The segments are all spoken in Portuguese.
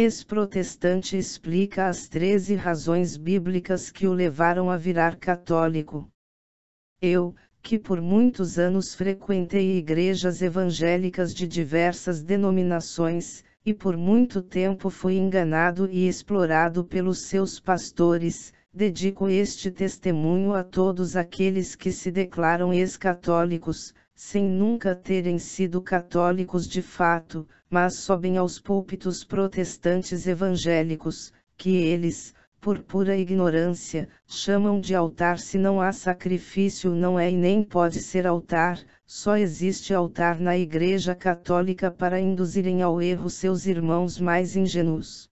Ex-protestante explica as 13 razões bíblicas que o levaram a virar católico. Eu, que por muitos anos frequentei igrejas evangélicas de diversas denominações, e por muito tempo fui enganado e explorado pelos seus pastores, dedico este testemunho a todos aqueles que se declaram ex-católicos, sem nunca terem sido católicos de fato, mas sobem aos púlpitos protestantes evangélicos, que eles, por pura ignorância, chamam de altar. Se não há sacrifício, não é e nem pode ser altar, só existe altar na Igreja Católica para induzirem ao erro seus irmãos mais ingênuos.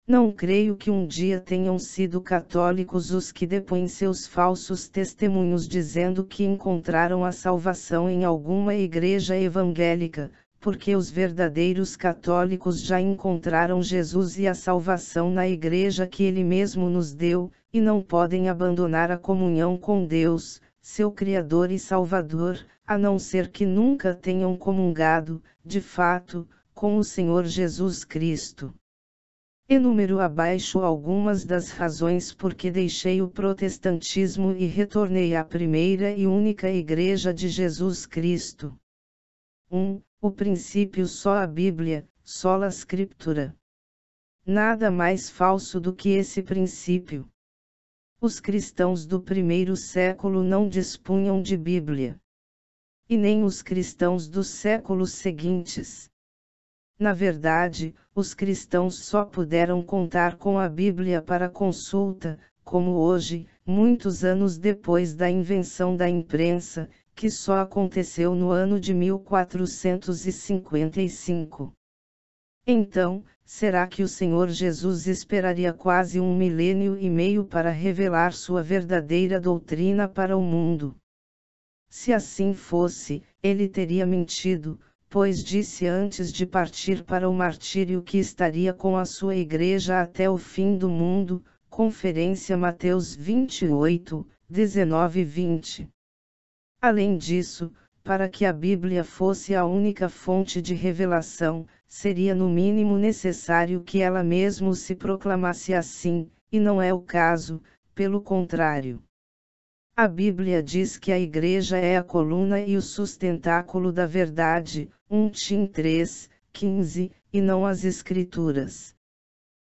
Não creio que um dia tenham sido católicos os que depõem seus falsos testemunhos dizendo que encontraram a salvação em alguma igreja evangélica, porque os verdadeiros católicos já encontraram Jesus e a salvação na igreja que Ele mesmo nos deu, e não podem abandonar a comunhão com Deus, seu Criador e Salvador, a não ser que nunca tenham comungado, de fato, com o Senhor Jesus Cristo. Enumero abaixo algumas das razões por que deixei o protestantismo e retornei à primeira e única Igreja de Jesus Cristo. 1. O princípio só a Bíblia, sola Scriptura. Nada mais falso do que esse princípio. Os cristãos do primeiro século não dispunham de Bíblia. E nem os cristãos dos séculos seguintes. Na verdade, os cristãos só puderam contar com a Bíblia para consulta, como hoje, muitos anos depois da invenção da imprensa, que só aconteceu no ano de 1455. Então, será que o Senhor Jesus esperaria quase 1 milênio e meio para revelar sua verdadeira doutrina para o mundo? Se assim fosse, ele teria mentido, pois disse antes de partir para o martírio que estaria com a sua igreja até o fim do mundo. Conferência Mateus 28, 19 e 20. Além disso, para que a Bíblia fosse a única fonte de revelação, seria no mínimo necessário que ela mesma se proclamasse assim, e não é o caso, pelo contrário. A Bíblia diz que a Igreja é a coluna e o sustentáculo da verdade, 1 Tim 3, 15, e não as Escrituras.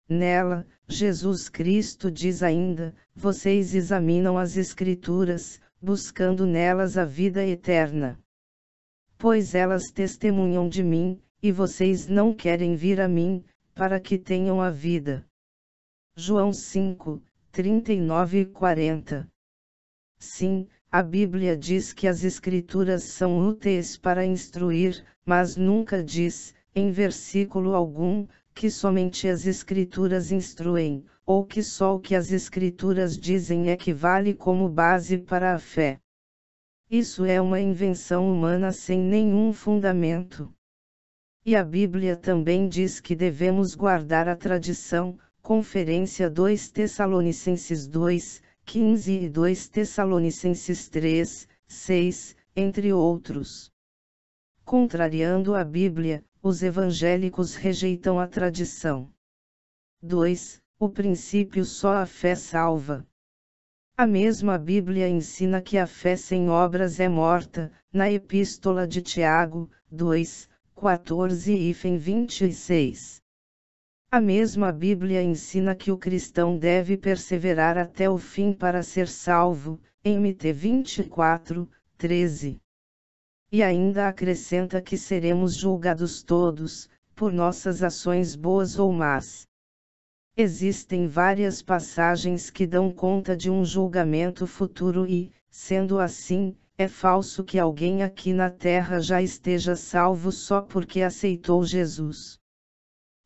Nela, Jesus Cristo diz ainda: vocês examinam as Escrituras, buscando nelas a vida eterna. Pois elas testemunham de mim, e vocês não querem vir a mim, para que tenham a vida. João 5, 39 e 40. Sim, a Bíblia diz que as Escrituras são úteis para instruir, mas nunca diz, em versículo algum, que somente as Escrituras instruem, ou que só o que as Escrituras dizem é que vale como base para a fé. Isso é uma invenção humana sem nenhum fundamento. E a Bíblia também diz que devemos guardar a tradição, Conferência 2 Tessalonicenses 2, 15 e 2 Tessalonicenses 3, 6, entre outros. Contrariando a Bíblia, os evangélicos rejeitam a tradição. 2. O princípio só a fé salva. A mesma Bíblia ensina que a fé sem obras é morta, na Epístola de Tiago, 2, 14 e 26. A mesma Bíblia ensina que o cristão deve perseverar até o fim para ser salvo, em Mt 24, 13. E ainda acrescenta que seremos julgados todos, por nossas ações boas ou más. Existem várias passagens que dão conta de um julgamento futuro e, sendo assim, é falso que alguém aqui na terra já esteja salvo só porque aceitou Jesus.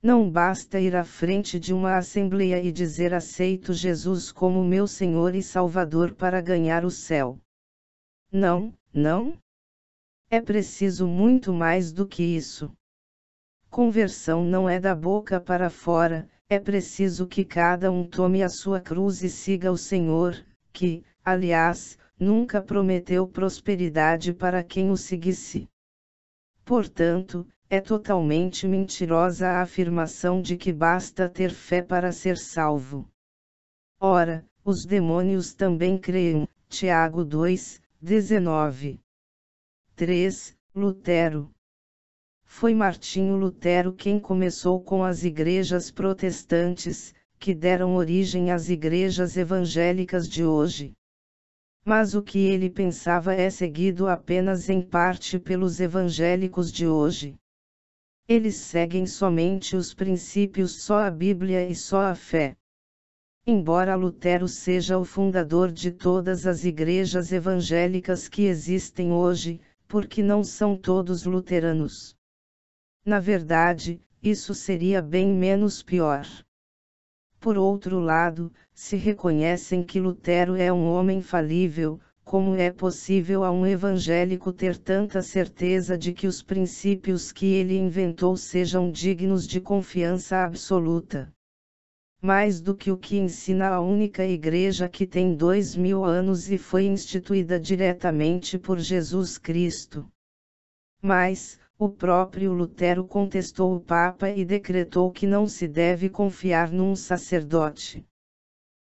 Não basta ir à frente de uma assembleia e dizer aceito Jesus como meu Senhor e Salvador para ganhar o céu. Não, não. É preciso muito mais do que isso. Conversão não é da boca para fora, é preciso que cada um tome a sua cruz e siga o Senhor, que, aliás, nunca prometeu prosperidade para quem o seguisse. Portanto, É totalmente mentirosa a afirmação de que basta ter fé para ser salvo. Ora, os demônios também creem. Tiago 2, 19. 3. Lutero. Foi Martinho Lutero quem começou com as igrejas protestantes, que deram origem às igrejas evangélicas de hoje. Mas o que ele pensava é seguido apenas em parte pelos evangélicos de hoje. Eles seguem somente os princípios, só a Bíblia e só a fé. Embora Lutero seja o fundador de todas as igrejas evangélicas que existem hoje, porque não são todos luteranos. Na verdade, isso seria bem menos pior. Por outro lado, se reconhecem que Lutero é um homem falível, como é possível a um evangélico ter tanta certeza de que os princípios que ele inventou sejam dignos de confiança absoluta? Mais do que o que ensina a única igreja que tem 2000 anos e foi instituída diretamente por Jesus Cristo. Mas, o próprio Lutero contestou o Papa e decretou que não se deve confiar num sacerdote.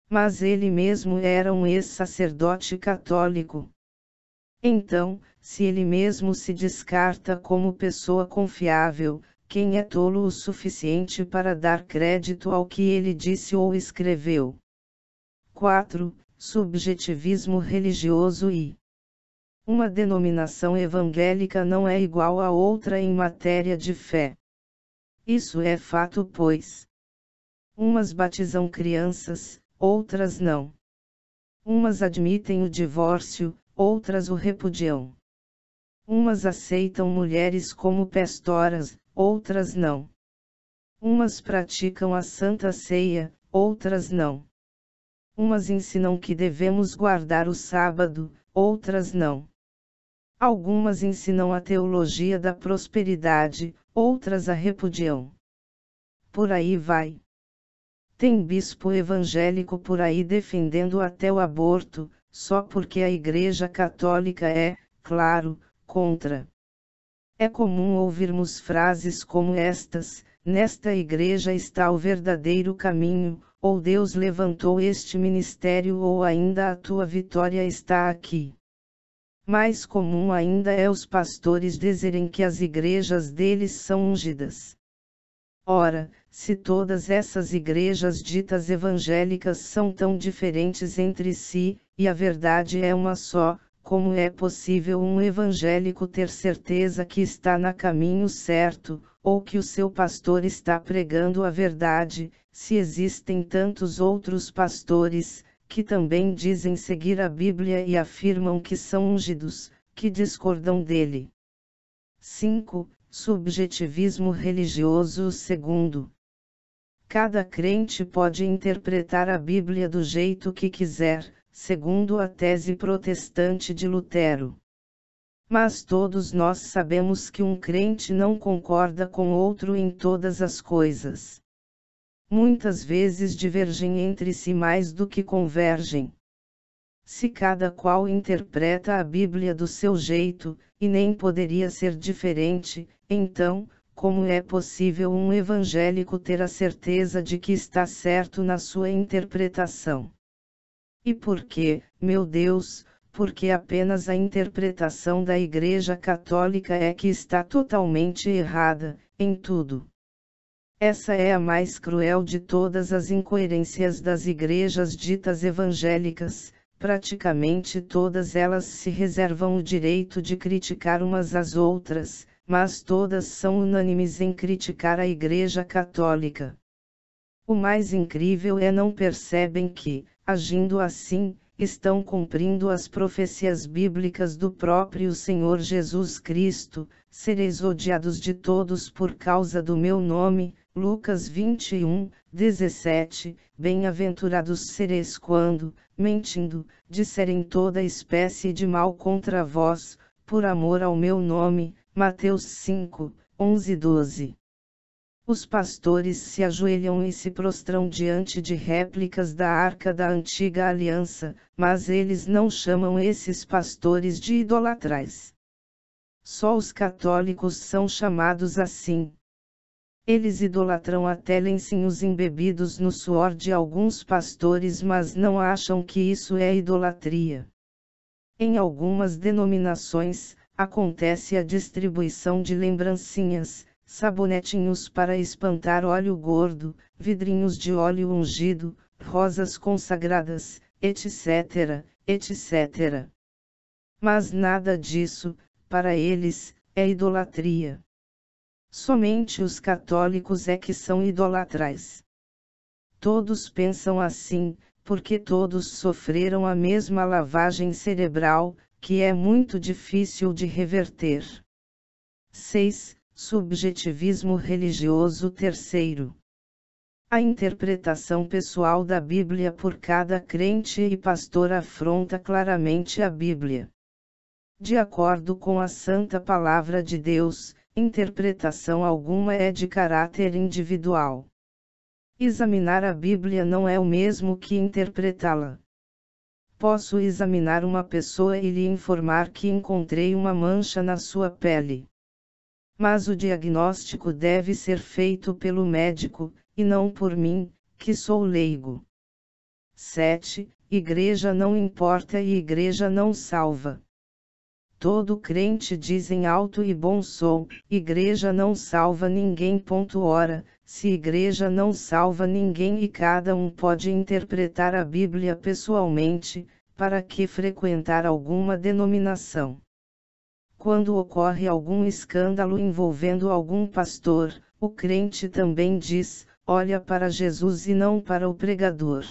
Mas ele mesmo era um ex-sacerdote católico. Então, se ele mesmo se descarta como pessoa confiável, quem é tolo o suficiente para dar crédito ao que ele disse ou escreveu? 4. Subjetivismo religioso e uma denominação evangélica não é igual a outra em matéria de fé. Isso é fato, pois umas batizam crianças, outras não. Umas admitem o divórcio, outras o repudiam. Umas aceitam mulheres como pastoras, outras não. Umas praticam a Santa Ceia, outras não. Umas ensinam que devemos guardar o sábado, outras não. Algumas ensinam a teologia da prosperidade, outras a repudiam. Por aí vai. Tem bispo evangélico por aí defendendo até o aborto, só porque a Igreja Católica é, claro, contra. É comum ouvirmos frases como estas: nesta igreja está o verdadeiro caminho, ou Deus levantou este ministério, ou ainda a tua vitória está aqui. Mais comum ainda é os pastores dizerem que as igrejas deles são ungidas. Ora, se todas essas igrejas ditas evangélicas são tão diferentes entre si, e a verdade é uma só, como é possível um evangélico ter certeza que está no caminho certo, ou que o seu pastor está pregando a verdade, se existem tantos outros pastores, que também dizem seguir a Bíblia e afirmam que são ungidos, que discordam dele? 5. Subjetivismo religioso. Segundo, cada crente pode interpretar a Bíblia do jeito que quiser, segundo a tese protestante de Lutero. Mas todos nós sabemos que um crente não concorda com outro em todas as coisas. Muitas vezes divergem entre si mais do que convergem. Se cada qual interpreta a Bíblia do seu jeito, e nem poderia ser diferente, então, como é possível um evangélico ter a certeza de que está certo na sua interpretação? E por quê, meu Deus? Porque apenas a interpretação da Igreja Católica é que está totalmente errada, em tudo. Essa é a mais cruel de todas as incoerências das igrejas ditas evangélicas. Praticamente todas elas se reservam o direito de criticar umas às outras, mas todas são unânimes em criticar a Igreja Católica. O mais incrível é não percebem que, agindo assim, estão cumprindo as profecias bíblicas do próprio Senhor Jesus Cristo: sereis odiados de todos por causa do meu nome. Lucas 21, 17, bem-aventurados sereis quando, mentindo, disserem toda espécie de mal contra vós, por amor ao meu nome. Mateus 5, 11 e 12. Os pastores se ajoelham e se prostram diante de réplicas da Arca da Antiga Aliança, mas eles não chamam esses pastores de idolatrais. Só os católicos são chamados assim. Eles idolatram até lencinhos embebidos no suor de alguns pastores, mas não acham que isso é idolatria. Em algumas denominações, acontece a distribuição de lembrancinhas, sabonetinhos para espantar óleo gordo, vidrinhos de óleo ungido, rosas consagradas, etc., etc. Mas nada disso, para eles, é idolatria. Somente os católicos é que são idolatrais. Todos pensam assim, porque todos sofreram a mesma lavagem cerebral, que é muito difícil de reverter. 6. Subjetivismo religioso. Terceiro. A interpretação pessoal da Bíblia por cada crente e pastor afronta claramente a Bíblia. De acordo com a Santa Palavra de Deus, interpretação alguma é de caráter individual. Examinar a Bíblia não é o mesmo que interpretá-la. Posso examinar uma pessoa e lhe informar que encontrei uma mancha na sua pele. Mas o diagnóstico deve ser feito pelo médico, e não por mim, que sou leigo. 7. Igreja não importa e igreja não salva. Todo crente diz em alto e bom som, igreja não salva ninguém. Ora, se igreja não salva ninguém e cada um pode interpretar a Bíblia pessoalmente, para que frequentar alguma denominação? Quando ocorre algum escândalo envolvendo algum pastor, o crente também diz, olha para Jesus e não para o pregador.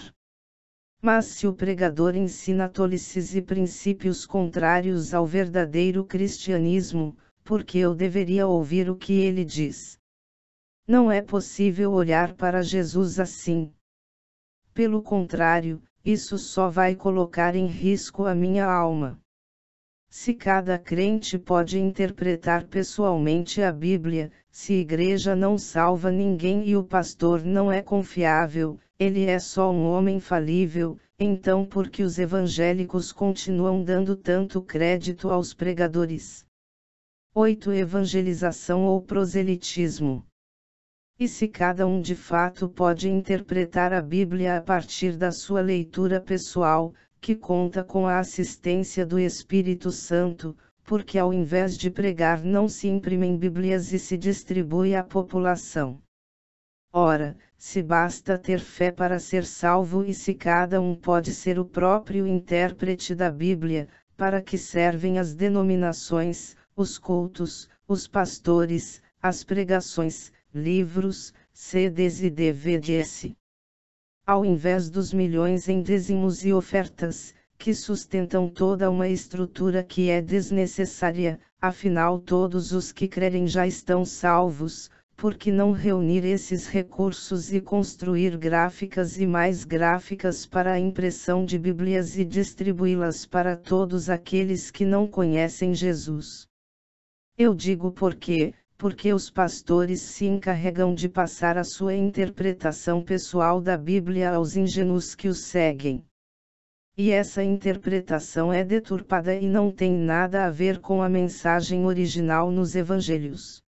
Mas se o pregador ensina tolices e princípios contrários ao verdadeiro cristianismo, por que eu deveria ouvir o que ele diz? Não é possível olhar para Jesus assim. Pelo contrário, isso só vai colocar em risco a minha alma. Se cada crente pode interpretar pessoalmente a Bíblia, se a igreja não salva ninguém e o pastor não é confiável, ele é só um homem falível, então por que os evangélicos continuam dando tanto crédito aos pregadores? 8. Evangelização ou proselitismo. E se cada um de fato pode interpretar a Bíblia a partir da sua leitura pessoal, que conta com a assistência do Espírito Santo, porque ao invés de pregar não se imprimem Bíblias e se distribui à população? Ora, se basta ter fé para ser salvo e se cada um pode ser o próprio intérprete da Bíblia, para que servem as denominações, os cultos, os pastores, as pregações, livros, CDs e DVDs? Ao invés dos milhões em dízimos e ofertas, que sustentam toda uma estrutura que é desnecessária, afinal todos os que crerem já estão salvos, por que não reunir esses recursos e construir gráficas e mais gráficas para a impressão de Bíblias e distribuí-las para todos aqueles que não conhecem Jesus? Eu digo porque os pastores se encarregam de passar a sua interpretação pessoal da Bíblia aos ingênuos que os seguem. E essa interpretação é deturpada e não tem nada a ver com a mensagem original nos evangelhos.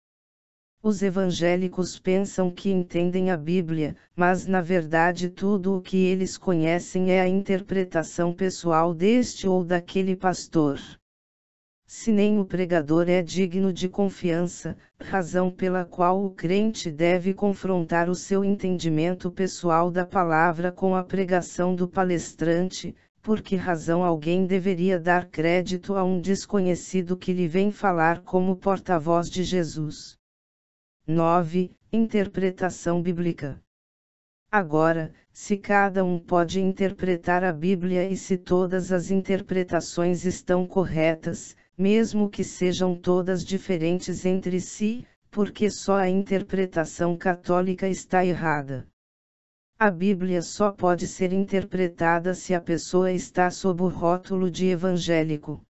Os evangélicos pensam que entendem a Bíblia, mas na verdade tudo o que eles conhecem é a interpretação pessoal deste ou daquele pastor. Se nem o pregador é digno de confiança, razão pela qual o crente deve confrontar o seu entendimento pessoal da palavra com a pregação do palestrante, por que razão alguém deveria dar crédito a um desconhecido que lhe vem falar como porta-voz de Jesus? 9. Interpretação bíblica. Agora, se cada um pode interpretar a Bíblia e se todas as interpretações estão corretas, mesmo que sejam todas diferentes entre si, porque só a interpretação católica está errada? A Bíblia só pode ser interpretada se a pessoa está sob o rótulo de evangélico.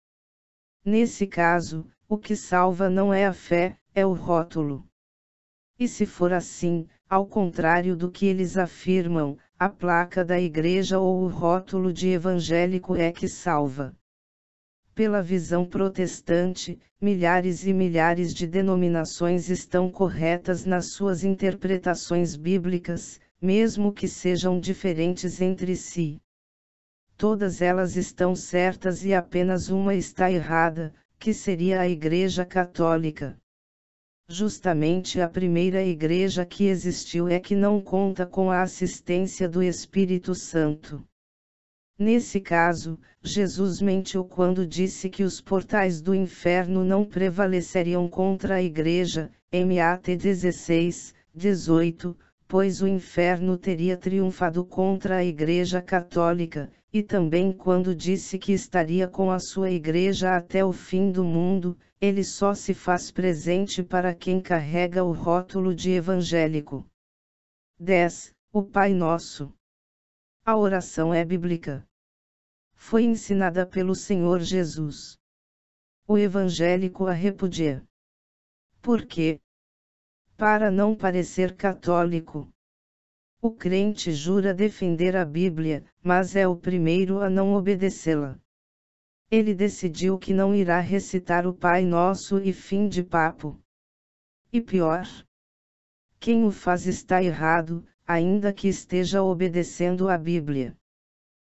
Nesse caso, o que salva não é a fé, é o rótulo. E se for assim, ao contrário do que eles afirmam, a placa da igreja ou o rótulo de evangélico é que salva. Pela visão protestante, milhares e milhares de denominações estão corretas nas suas interpretações bíblicas, mesmo que sejam diferentes entre si. Todas elas estão certas e apenas uma está errada, que seria a Igreja Católica. Justamente a primeira igreja que existiu é que não conta com a assistência do Espírito Santo. Nesse caso, Jesus mentiu quando disse que os portais do inferno não prevaleceriam contra a igreja, Mat 16, 18, pois o inferno teria triunfado contra a Igreja Católica, e também quando disse que estaria com a sua igreja até o fim do mundo. Ele só se faz presente para quem carrega o rótulo de evangélico. 10. O Pai Nosso. A oração é bíblica. Foi ensinada pelo Senhor Jesus. O evangélico a repudia. Por quê? Para não parecer católico. O crente jura defender a Bíblia, mas é o primeiro a não obedecê-la. Ele decidiu que não irá recitar o Pai Nosso e fim de papo. E pior, quem o faz está errado, ainda que esteja obedecendo a Bíblia.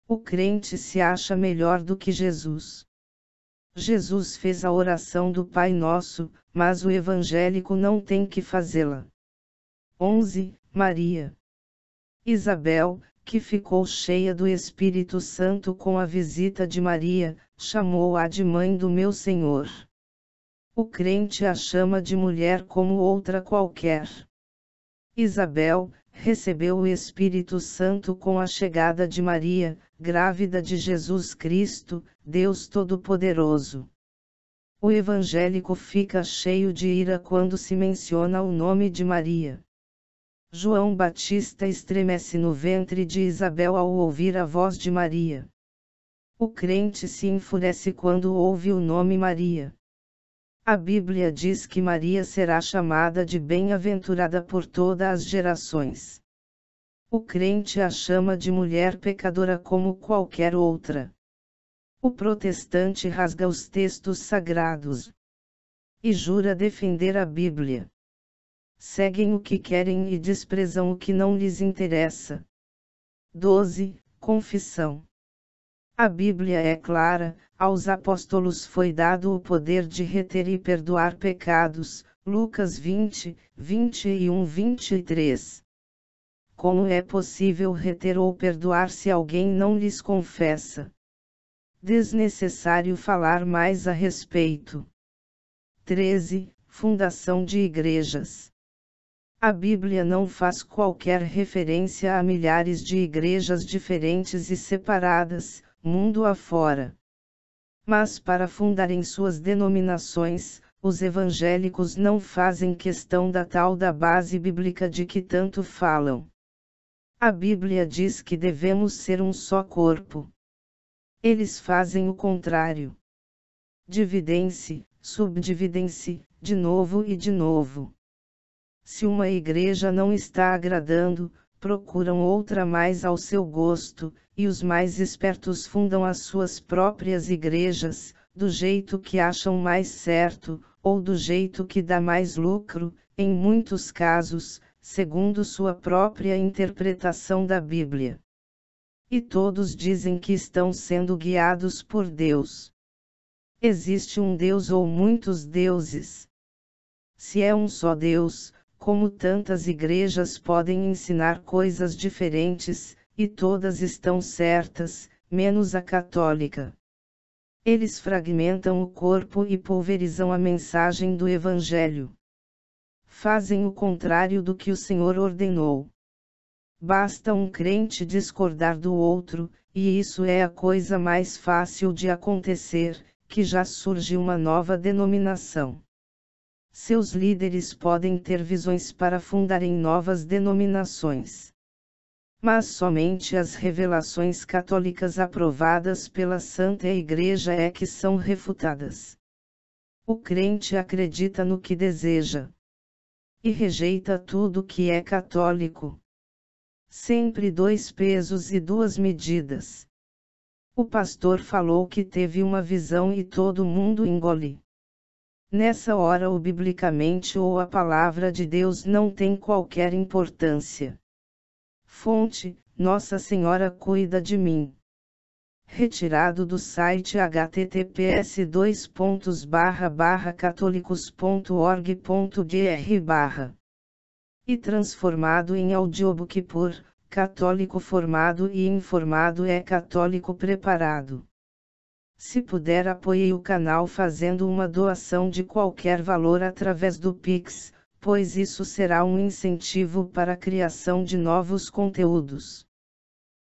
O crente se acha melhor do que Jesus. Jesus fez a oração do Pai Nosso, mas o evangélico não tem que fazê-la. 11. Maria. Isabel, que ficou cheia do Espírito Santo com a visita de Maria, chamou-a de mãe do meu Senhor. O crente a chama de mulher como outra qualquer. Isabel recebeu o Espírito Santo com a chegada de Maria, grávida de Jesus Cristo, Deus Todo-Poderoso. O evangélico fica cheio de ira quando se menciona o nome de Maria. João Batista estremece no ventre de Isabel ao ouvir a voz de Maria. O crente se enfurece quando ouve o nome Maria. A Bíblia diz que Maria será chamada de bem-aventurada por todas as gerações. O crente a chama de mulher pecadora como qualquer outra. O protestante rasga os textos sagrados e jura defender a Bíblia. Seguem o que querem e desprezam o que não lhes interessa. 12. Confissão. A Bíblia é clara, aos apóstolos foi dado o poder de reter e perdoar pecados, Lucas 20, 21, 23. Como é possível reter ou perdoar se alguém não lhes confessa? Desnecessário falar mais a respeito. 13. Fundação de igrejas. A Bíblia não faz qualquer referência a milhares de igrejas diferentes e separadas, mundo afora. Mas para fundarem suas denominações, os evangélicos não fazem questão da tal da base bíblica de que tanto falam. A Bíblia diz que devemos ser um só corpo. Eles fazem o contrário. Dividem-se, subdividem-se, de novo e de novo. Se uma igreja não está agradando, procuram outra mais ao seu gosto, e os mais espertos fundam as suas próprias igrejas, do jeito que acham mais certo, ou do jeito que dá mais lucro, em muitos casos, segundo sua própria interpretação da Bíblia. E todos dizem que estão sendo guiados por Deus. Existe um Deus ou muitos deuses? Se é um só Deus, como tantas igrejas podem ensinar coisas diferentes, e todas estão certas, menos a católica. Eles fragmentam o corpo e pulverizam a mensagem do Evangelho. Fazem o contrário do que o Senhor ordenou. Basta um crente discordar do outro, e isso é a coisa mais fácil de acontecer, que já surge uma nova denominação. Seus líderes podem ter visões para fundarem novas denominações. Mas somente as revelações católicas aprovadas pela Santa Igreja é que são refutadas. O crente acredita no que deseja. E rejeita tudo que é católico. Sempre dois pesos e duas medidas. O pastor falou que teve uma visão e todo mundo engole. Nessa hora o biblicamente ou a palavra de Deus não tem qualquer importância. Fonte: Nossa Senhora cuida de mim. Retirado do site https://catolicos.org.br/ e transformado em audiobook por Católico Formado e Informado é Católico Preparado. Se puder, apoie o canal fazendo uma doação de qualquer valor através do Pix, pois isso será um incentivo para a criação de novos conteúdos.